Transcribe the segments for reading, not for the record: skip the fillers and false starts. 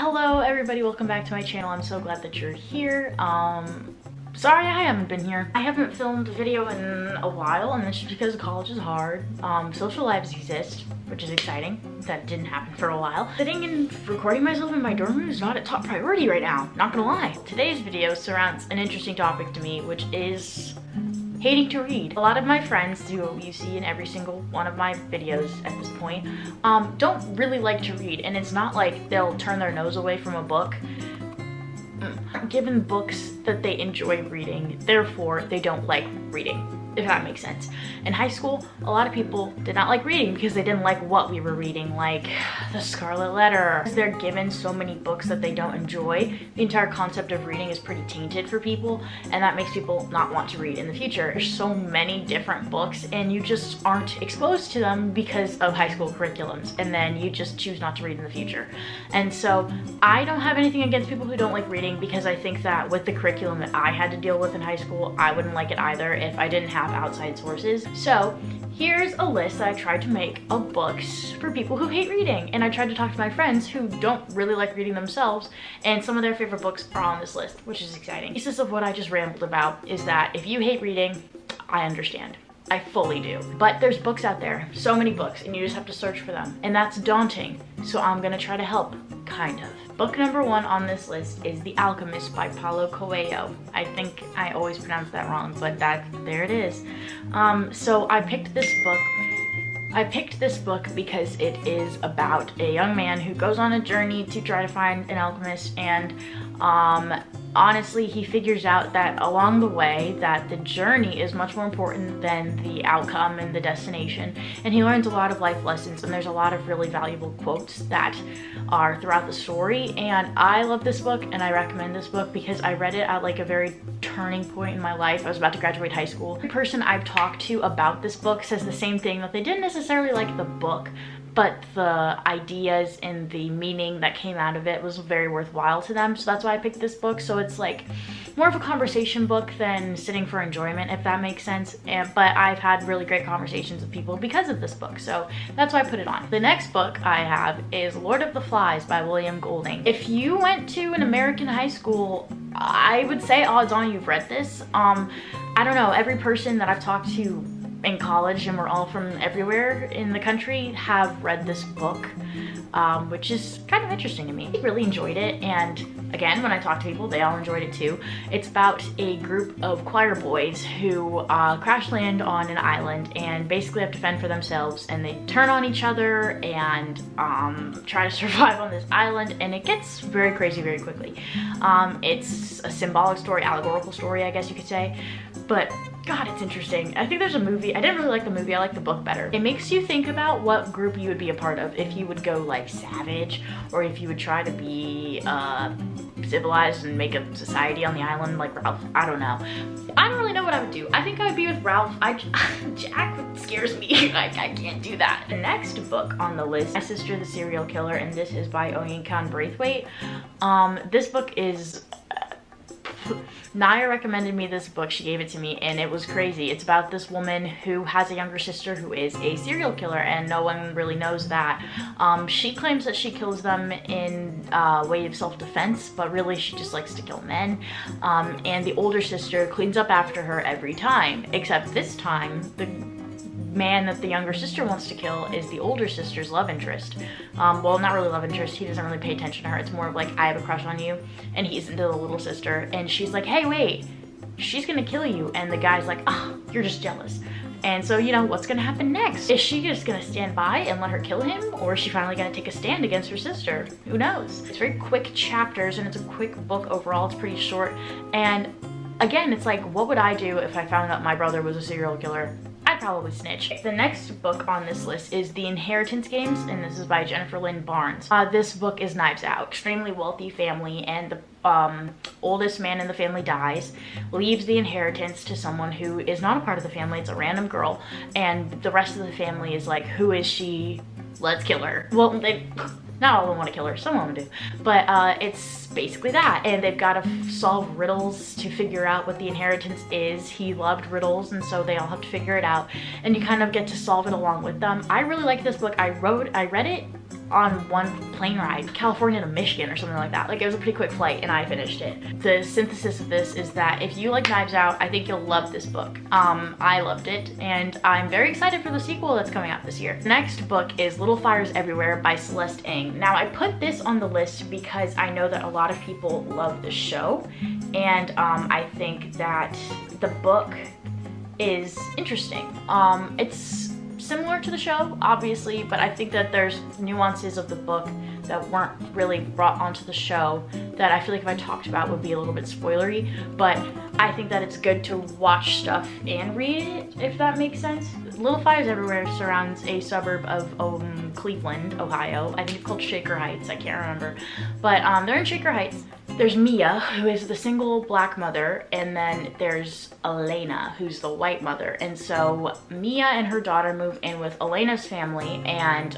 Hello everybody, welcome back to my channel. I'm so glad that you're here. Sorry I haven't been here. I haven't filmed a video in a while, and that's just because college is hard. Social lives exist, which is exciting. That didn't happen for a while. Sitting and recording myself in my dorm room is not a top priority right now, not gonna lie. Today's video surrounds an interesting topic to me, which is hating to read. A lot of my friends, who you see in every single one of my videos at this point, don't really like to read, and it's not like they'll turn their nose away from a book. Given books that they enjoy reading, therefore they don't like reading, if that makes sense. In high school, a lot of people did not like reading because they didn't like what we were reading, like The Scarlet Letter. They're given so many books that they don't enjoy. The entire concept of reading is pretty tainted for people, and that makes people not want to read in the future. There's so many different books, and you just aren't exposed to them because of high school curriculums, and then you just choose not to read in the future. And so I don't have anything against people who don't like reading, because I think that with the curriculum that I had to deal with in high school, I wouldn't like it either if I didn't have outside sources. So here's a list that I tried to make of books for people who hate reading, and I tried to talk to my friends who don't really like reading themselves, and some of their favorite books are on this list, which is exciting. The basis of what I just rambled about is that if you hate reading, I understand. I fully do. But there's books out there, so many books, and you just have to search for them, and that's daunting. So I'm gonna try to help, kind of. Book number one on this list is The Alchemist by Paulo Coelho. I think I always pronounce that wrong, but there it is. So I picked this book because it is about a young man who goes on a journey to try to find an alchemist, and honestly, he figures out that along the way that the journey is much more important than the outcome and the destination, and he learns a lot of life lessons, and there's a lot of really valuable quotes that are throughout the story. And I love this book, and I recommend this book because I read it at like a very turning point in my life. I was about to graduate high school. Every person I've talked to about this book says the same thing, that they didn't necessarily like the book, but the ideas and the meaning that came out of it was very worthwhile to them. So that's why I picked this book. So it's like more of a conversation book than sitting for enjoyment, if that makes sense. But I've had really great conversations with people because of this book, so that's why I put it on. The next book I have is Lord of the Flies by William Golding. If you went to an American high school, I would say odds on you've read this. I don't know, every person that I've talked to in college, and we're all from everywhere in the country, have read this book, which is kind of interesting to me. I really enjoyed it, and again, when I talk to people, they all enjoyed it too. It's about a group of choir boys who crash land on an island and basically have to fend for themselves, and they turn on each other and try to survive on this island, and it gets very crazy very quickly. It's a symbolic story, allegorical story, I guess you could say, but God, it's interesting. I think there's a movie. I didn't really like the movie. I like the book better. It makes you think about what group you would be a part of. If you would go like savage, or if you would try to be civilized and make a society on the island like Ralph. I don't know. I don't really know what I would do. I think I would be with Ralph. Jack scares me. Like, I can't do that. The next book on the list, My Sister the Serial Killer, and this is by Oyin Braithwaite. This book is... Naya recommended me this book. She gave it to me, and it was crazy. It's about this woman who has a younger sister who is a serial killer, and no one really knows that. She claims that she kills them in a way of self-defense, but really she just likes to kill men. And the older sister cleans up after her every time, except this time the man that the younger sister wants to kill is the older sister's love interest. Well, not really love interest. He doesn't really pay attention to her. It's more of like, I have a crush on you, and he's into the little sister, and she's like, hey, wait, she's gonna kill you, and the guy's like, oh, you're just jealous. And so, you know, what's gonna happen next? Is she just gonna stand by and let her kill him, or is she finally gonna take a stand against her sister? Who knows? It's very quick chapters, and it's a quick book overall. It's pretty short, and again, it's like, what would I do if I found out my brother was a serial killer? I'd probably snitch. The next book on this list is The Inheritance Games, and this is by Jennifer Lynn Barnes. This book is Knives Out. Extremely wealthy family, and the oldest man in the family dies, leaves the inheritance to someone who is not a part of the family. It's a random girl, and the rest of the family is like, who is she? Let's kill her. Well, not all of them want to kill her, some of them do, but it's basically that, and they've got to solve riddles to figure out what the inheritance is. He loved riddles, and so they all have to figure it out, and you kind of get to solve it along with them. I really like this book. I read it on one plane ride, California to Michigan or something like that. Like, it was a pretty quick flight and I finished it. The synthesis of this is that if you like Knives Out, I think you'll love this book. I loved it, and I'm very excited for the sequel that's coming out this year. The next book is Little Fires Everywhere by Celeste Ng. Now, I put this on the list because I know that a lot of people love the show, and I think that the book is interesting. It's similar to the show, obviously, but I think that there's nuances of the book that weren't really brought onto the show that I feel like if I talked about would be a little bit spoilery, but I think that it's good to watch stuff and read it, if that makes sense. Little Fires Everywhere surrounds a suburb of Cleveland, Ohio. I think it's called Shaker Heights, I can't remember. But they're in Shaker Heights. There's Mia, who is the single black mother, and then there's Elena, who's the white mother. And so Mia and her daughter move in with Elena's family, and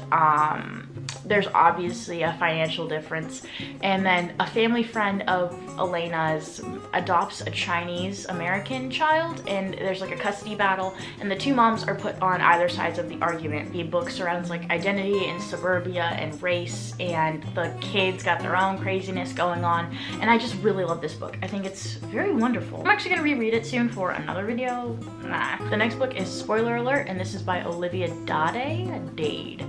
there's obviously a financial difference. And then a family friend of Elena's adopts a Chinese American child, and there's like a custody battle, and the two moms are put on either sides of the argument. The book surrounds like identity and suburbia and race, and the kids got their own craziness going on, and I just really love this book. I think it's very wonderful. I'm actually gonna reread it soon for another video. The next book is, spoiler alert, and this is by Olivia Dade.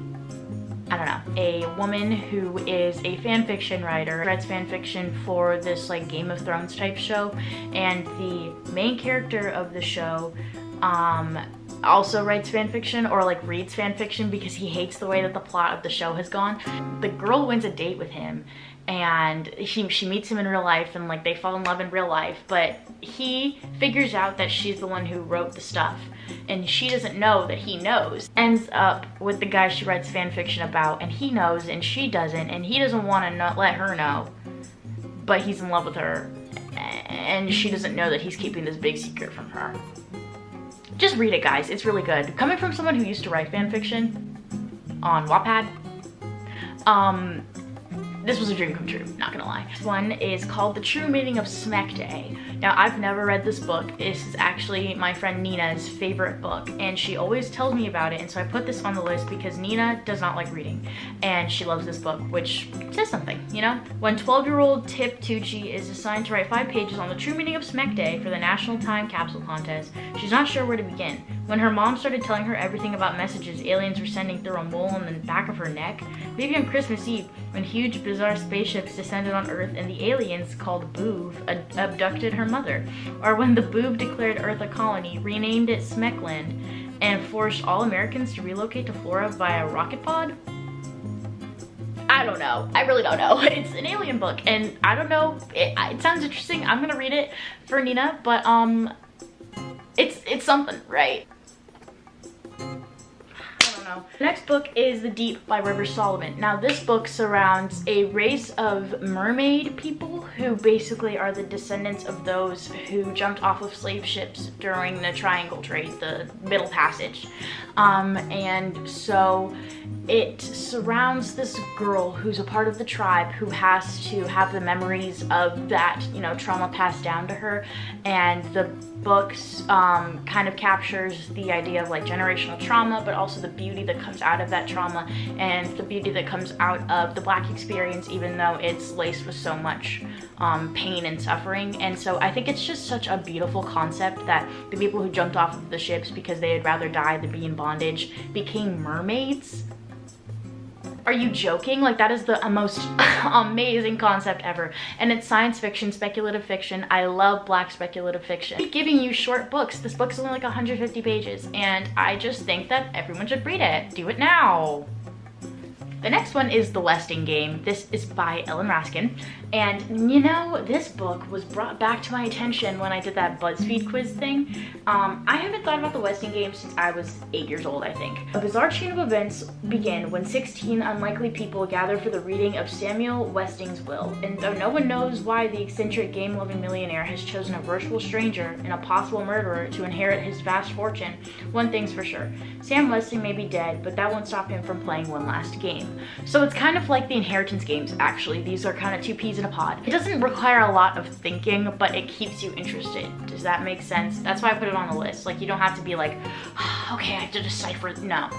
I don't know, a woman who is a fan fiction writer, writes fan fiction for this like Game of Thrones type show, and the main character of the show also writes fan fiction, or like reads fan fiction, because he hates the way that the plot of the show has gone. The girl wins a date with him, and she meets him in real life, and like they fall in love in real life, but he figures out that she's the one who wrote the stuff, and she doesn't know that he knows. Ends up with the guy she writes fan fiction about, and he knows and she doesn't, and he doesn't want to let her know, but he's in love with her, and she doesn't know that he's keeping this big secret from her. Just read it, guys. It's really good. Coming from someone who used to write fan fiction on Wattpad, this was a dream come true, not gonna lie. This one is called The True Meaning of Smackday. Now, I've never read this book. This is actually my friend Nina's favorite book, and she always tells me about it, and so I put this on the list because Nina does not like reading, and she loves this book, which says something, you know? When 12-year-old Tip Tucci is assigned to write 5 pages on the true meaning of Smackday for the National Time Capsule Contest, she's not sure where to begin. When her mom started telling her everything about messages aliens were sending through a mole on the back of her neck, maybe on Christmas Eve, when huge bizarre spaceships descended on Earth and the aliens, called Boov, abducted her mother, or when the Boov declared Earth a colony, renamed it Smeckland, and forced all Americans to relocate to Florida via rocket pod? I don't know. I really don't know. It's an alien book, and I don't know. It sounds interesting. I'm gonna read it for Nina, but it's something, right? The next book is The Deep by River Solomon. Now, this book surrounds a race of mermaid people who basically are the descendants of those who jumped off of slave ships during the Triangle Trade, the Middle Passage. And so it surrounds this girl who's a part of the tribe who has to have the memories of that, you know, trauma passed down to her, and the books kind of captures the idea of like generational trauma, but also the beauty that comes out of that trauma and the beauty that comes out of the Black experience, even though it's laced with so much pain and suffering. And so I think it's just such a beautiful concept that the people who jumped off of the ships because they had rather die than be in bondage became mermaids. Are you joking? Like, that is the most amazing concept ever. And it's science fiction, speculative fiction. I love Black speculative fiction. I'm giving you short books. This book's only like 150 pages, and I just think that everyone should read it. Do it now. The next one is The Westing Game. This is by Ellen Raskin. And you know, this book was brought back to my attention when I did that BuzzFeed quiz thing. I haven't thought about The Westing Game since I was 8 years old, I think. A bizarre chain of events begin when 16 unlikely people gather for the reading of Samuel Westing's will. And though no one knows why the eccentric game-loving millionaire has chosen a virtual stranger and a possible murderer to inherit his vast fortune, one thing's for sure. Sam Westing may be dead, but that won't stop him from playing one last game. So it's kind of like the inheritance games, actually. These are kind of 2 peas in a pod. It doesn't require a lot of thinking, but it keeps you interested. Does that make sense? That's why I put it on the list. Like, you don't have to be like, okay, I have to decipher. No.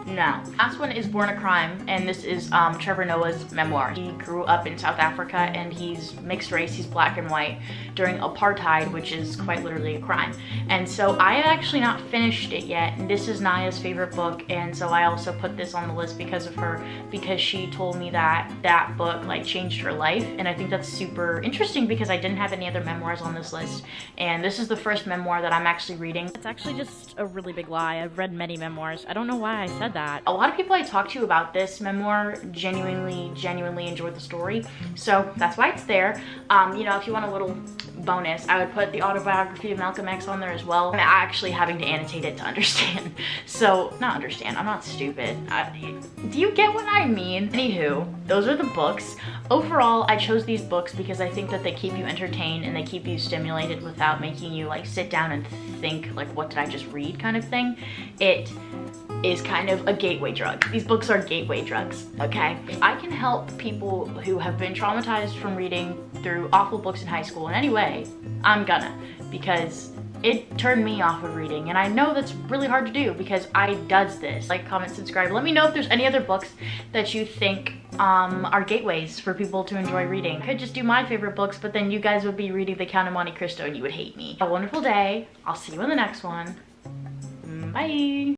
No. Last one is Born a Crime, and this is Trevor Noah's memoir. He grew up in South Africa, and he's mixed race, he's black and white, during apartheid, which is quite literally a crime. And so I have actually not finished it yet, and this is Naya's favorite book, and so I also put this on the list because of her, because she told me that that book like changed her life, and I think that's super interesting because I didn't have any other memoirs on this list, and this is the first memoir that I'm actually reading. It's actually just a really big lie. I've read many memoirs. I don't know why I said that. A lot of people I talked to about this memoir genuinely enjoyed the story, so that's why it's there. You know, if you want a little bonus, I would put the autobiography of Malcolm X on there as well. I'm actually having to annotate it to understand. So, not understand, I'm not stupid. Do you get what I mean? Anywho, those are the books. Overall, I chose these books because I think that they keep you entertained and they keep you stimulated without making you like sit down and think like, what did I just read kind of thing. It is kind of a gateway drug. These books are gateway drugs, okay? If I can help people who have been traumatized from reading through awful books in high school in any way, I'm gonna, because it turned me off of reading, and I know that's really hard to do because I does this. Like, comment, subscribe. Let me know if there's any other books that you think are gateways for people to enjoy reading. I could just do my favorite books, but then you guys would be reading The Count of Monte Cristo and you would hate me. Have a wonderful day. I'll see you in the next one. Bye.